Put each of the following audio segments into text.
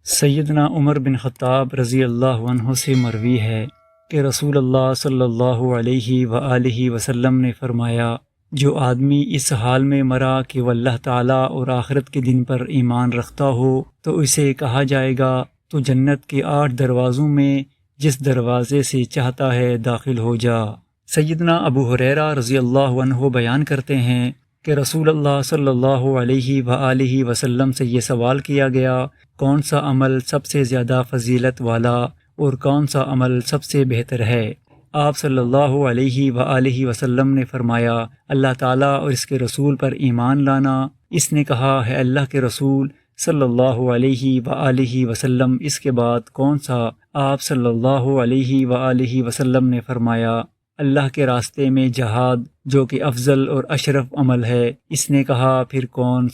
سیدنا عمر بن خطاب رضی اللہ عنہ سے مروی ہے کہ رسول اللہ صلی اللہ علیہ وآلہ وسلم نے فرمایا، جو آدمی اس حال میں مرا کہ وہ اللہ تعالیٰ اور آخرت کے دن پر ایمان رکھتا ہو تو اسے کہا جائے گا تو جنت کے 8 دروازوں میں جس دروازے سے چاہتا ہے داخل ہو جا۔ سیدنا ابو ہریرہ رضی اللہ عنہ بیان کرتے ہیں کہ رسول اللہ صلی اللہ علیہ وآلہ وسلم سے یہ سوال کیا گیا، کون سا عمل سب سے زیادہ فضیلت والا اور کون سا عمل سب سے بہتر ہے؟ آپ صلی اللہ علیہ وآلہ وسلم نے فرمایا، اللہ تعالیٰ اور اس کے رسول پر ایمان لانا۔ اس نے کہا، ہے اللہ کے رسول صلی اللہ علیہ وآلہ وسلم، اس کے بعد کون سا؟ آپ صلی اللہ علیہ وآلہ وسلم نے فرمایا، اللہ کے راستے میں جہاد، جو کہ افضل اور اشرف عمل ہے۔ اس نے کہا، پھر کون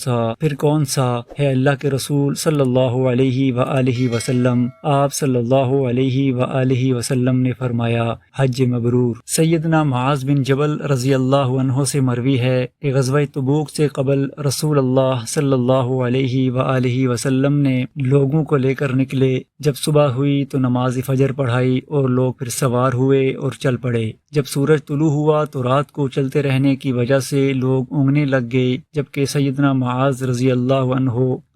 سا؟ ہے اللہ کے رسول صلی اللہ علیہ وآلہ وسلم۔ آپ صلی اللہ علیہ وآلہ وسلم نے فرمایا، حج مبرور۔ سیدنا معاذ بن جبل رضی اللہ عنہ سے مروی ہے کہ غزوہ تبوک سے قبل رسول اللہ صلی اللہ علیہ وآلہ وسلم نے لوگوں کو لے کر نکلے۔ جب صبح ہوئی تو نماز فجر پڑھائی اور لوگ پھر سوار ہوئے اور چل پڑے۔ جب سورج طلوع ہوا تو رات کو چلتے رہنے کی وجہ سے لوگ اونگنے لگ گئے، جبکہ سیدنا معاذ رضی اللہ عنہ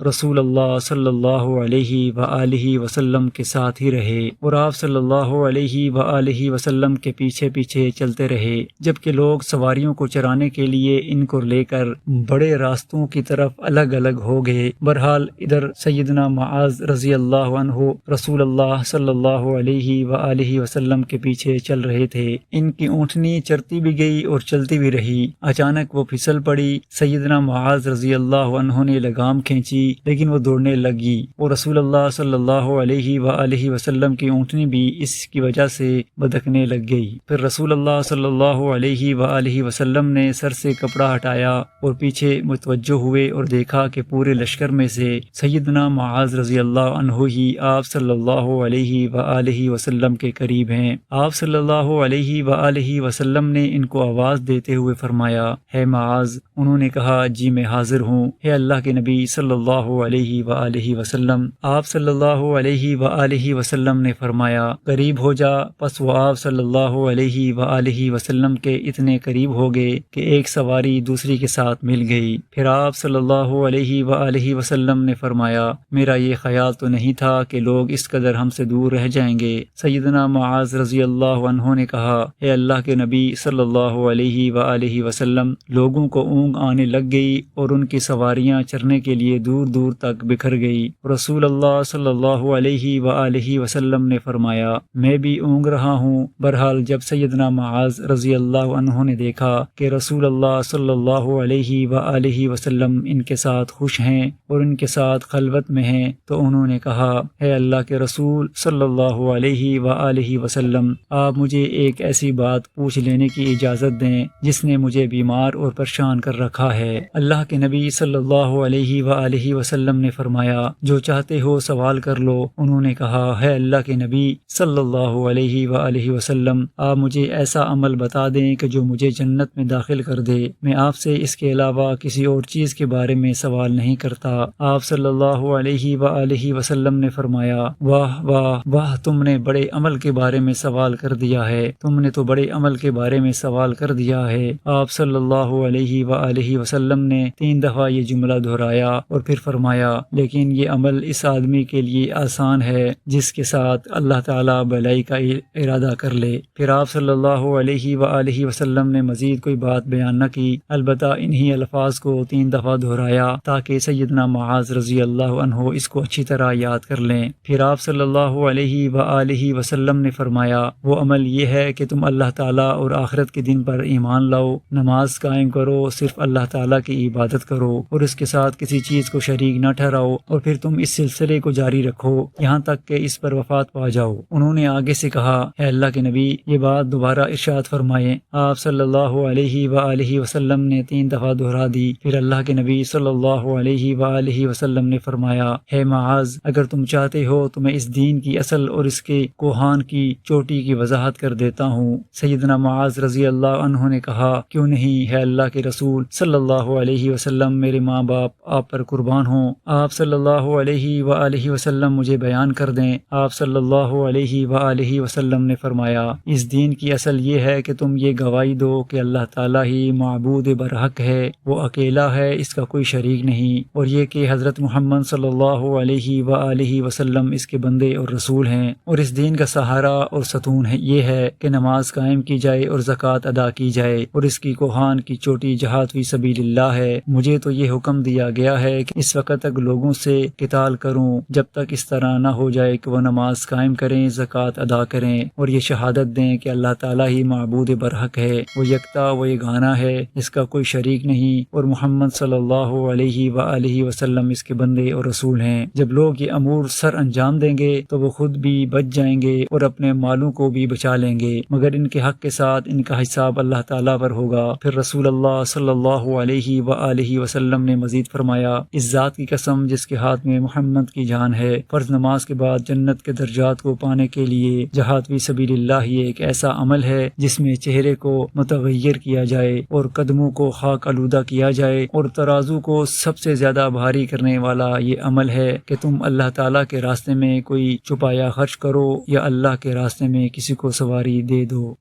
رسول اللہ صلی اللہ علیہ وآلہ وسلم کے ساتھ ہی رہے اور آپ صلی اللہ علیہ وآلہ وسلم کے پیچھے پیچھے چلتے رہے، جبکہ لوگ سواریوں کو چرانے کے لیے ان کو لے کر بڑے راستوں کی طرف الگ الگ ہو گئے۔ بہرحال ادھر سیدنا معاذ رضی اللہ عنہ رسول اللہ صلی اللہ علیہ وآلہ وسلم کے پیچھے چل رہے تھے۔ ان کی اونٹنی چرتی بھی گئی اور چلتی بھی رہی۔ اچانک وہ پھسل پڑی۔ سیدنا معاذ رضی اللہ عنہ نے لگام کھینچی لیکن وہ دوڑنے لگی اور رسول اللہ صلی اللہ علیہ وآلہ وسلم کی اونٹنی بھی اس کی وجہ سے بدکنے لگ گئی۔ پھر رسول اللہ صلی اللہ علیہ وآلہ وسلم نے سر سے کپڑا ہٹایا اور پیچھے متوجہ ہوئے اور دیکھا کہ پورے لشکر میں سے سیدنا معاذ رضی اللہ عنہ ہی آپ صلی اللہ علیہ وآلہ وسلم کے قریب ہیں۔ آپ صلی اللہ علیہ وآلہ وسلم نے ان کو آواز دیتے ہوئے فرمایا، ہے معاذ؟ انہوں نے کہا، جی میں حاضر ہوں، ہے اللہ کے نبی صلی اللہ علیہ وآلہ وسلم۔ آپ صلی اللہ علیہ وآلہ وسلم نے فرمایا، قریب ہو جا۔ پس وہ آپ صلی اللہ علیہ وآلہ وسلم کے اتنے قریب ہو گئے کہ ایک سواری دوسری کے ساتھ مل گئی۔ پھر آپ صلی اللہ علیہ وآلہ وسلم نے فرمایا، میرا یہ خیال تو نہیں تھا کہ لوگ اس قدر ہم سے دور رہ جائیں گے۔ سیدنا معاذ رضی اللہ عنہ نے کہا، اے اللہ کے نبی صلی اللہ علیہ وآلہ وسلم، لوگوں کو اونگ آنے لگ گئی اور ان کی سواریاں چرنے کے لیے دور دور تک بکھر گئی۔ رسول اللہ صلی اللہ علیہ وآلہ وسلم نے فرمایا، میں بھی اونگ رہا ہوں۔ بہرحال جب سیدنا معاذ رضی اللہ عنہ نے دیکھا کہ رسول اللہ صلی اللہ علیہ وآلہ وسلم ان کے ساتھ خوش ہیں اور ان کے ساتھ خلوت میں ہیں تو انہوں نے کہا، اے اللہ کے رسول صلی اللہ علیہ وآلہ وسلم، آپ مجھے ایک ایسی بات پوچھ لینے کی اجازت دیں جس نے مجھے بیمار اور پریشان کر رکھا ہے۔ اللہ کے نبی صلی اللہ علیہ وآلہ وسلم نے فرمایا، جو چاہتے ہو سوال کر لو۔ انہوں نے کہا، ہے اللہ کے نبی صلی اللہ علیہ وآلہ وسلم، آپ مجھے ایسا عمل بتا دیں کہ جو مجھے جنت میں داخل کر دے، میں آپ سے اس کے علاوہ کسی اور چیز کے بارے میں سوال نہیں کرتا۔ آپ صلی اللہ علیہ وآلہ وسلم نے فرمایا، واہ واہ واہ، تم نے بڑے عمل کے بارے میں سوال کر دیا ہے، تم نے تو بڑے عمل کے بارے میں سوال کر دیا ہے۔ آپ صلی اللہ علیہ وآلہ وسلم نے 3 دفعہ یہ جملہ دہرایا اور پھر فرمایا، لیکن یہ عمل اس آدمی کے لیے آسان ہے جس کے ساتھ اللہ تعالیٰ بھلائی کا ارادہ کر لے۔ پھر آپ صلی اللہ علیہ وآلہ وسلم نے مزید کوئی بات بیان نہ کی، البتہ انہی الفاظ کو 3 دفعہ دہرایا تاکہ سیدنا معاذ رضی اللہ عنہ اس کو اچھی طرح یاد کر لیں۔ پھر آپ صلی اللہ علیہ وآلہ وسلم نے فرمایا، وہ عمل یہ ہے کہ تم اللہ تعالیٰ اور آخرت کے دن پر ایمان لاؤ، نماز قائم کرو، صرف اللہ تعالیٰ کی عبادت کرو اور اس کے ساتھ کسی چیز کو شریک نہ ٹھہراؤ، اور پھر تم اس سلسلے کو جاری رکھو یہاں تک کہ اس پر وفات پا جاؤ۔ انہوں نے آگے سے کہا، اے اللہ کے نبی، یہ بات دوبارہ ارشاد فرمائیں۔ آپ صلی اللہ علیہ وآلہ وسلم نے 3 دفعہ دہرا دی۔ پھر اللہ کے نبی صلی اللہ علیہ وآلہ وسلم نے فرمایا، ہے معاذ، اگر تم چاہتے ہو تو میں اس دین کی اصل اور اس کے کوہان کی چوٹی کی وضاحت کر دیتا ہوں۔ سیدنا معاذ رضی اللہ عنہ انہوں نے کہا کیوں نہیں ہے اللہ کے رسول صلی اللہ علیہ وسلم، میرے ماں باپ آپ پر قربان ہوں، آپ صلی اللہ علیہ وآلہ وسلم مجھے بیان کر دیں۔ آپ صلی اللہ علیہ وآلہ وسلم نے فرمایا اس دین کی اصل یہ ہے کہ تم یہ گواہی دو کہ اللہ تعالیٰ ہی معبود برحق ہے، وہ اکیلا ہے، اس کا کوئی شریک نہیں، اور یہ کہ حضرت محمد صلی اللہ علیہ وآلہ وسلم اس کے بندے اور رسول ہیں، اور اس دین کا سہارا اور ستون ہے یہ ہے کہ نماز قائم کی جائے اور زکوٰۃ ادا کی جائے، اور اس کی کوہان کی چوٹی جہاد فی سبیل اللہ ہے۔ مجھے تو یہ حکم دیا گیا ہے کہ اس وقت تک لوگوں سے قتال کروں جب تک اس طرح نہ ہو جائے کہ وہ نماز قائم کریں، زکوٰۃ ادا کریں، اور یہ شہادت دیں کہ اللہ تعالیٰ ہی معبود برحق ہے، وہ یکتا وہ یگانہ ہے، اس کا کوئی شریک نہیں، اور محمد صلی اللہ علیہ وآلہ وسلم اس کے بندے اور رسول ہیں۔ جب لوگ یہ امور سر انجام دیں گے تو وہ خود بھی بچ جائیں گے اور اپنے مالوں کو بھی بچا لیں گے، مگر ان کے حق کے ساتھ ان کا حساب اللہ تعالیٰ پر ہوگا۔ پھر رسول اللہ صلی اللہ علیہ وآلہ وسلم نے مزید فرمایا اس ذات کی قسم جس کے ہاتھ میں محمد کی جان ہے، فرض نماز کے بعد جنت کے درجات کو پانے کے لیے جہاد فی سبیل اللہ یہ ایک ایسا عمل ہے جس میں چہرے کو متغیر کیا جائے اور قدموں کو خاک آلودہ کیا جائے، اور ترازو کو سب سے زیادہ بھاری کرنے والا یہ عمل ہے کہ تم اللہ تعالیٰ کے راستے میں کوئی چھپایا خرچ کرو یا اللہ کے راستے میں کسی کو سواری دے دو۔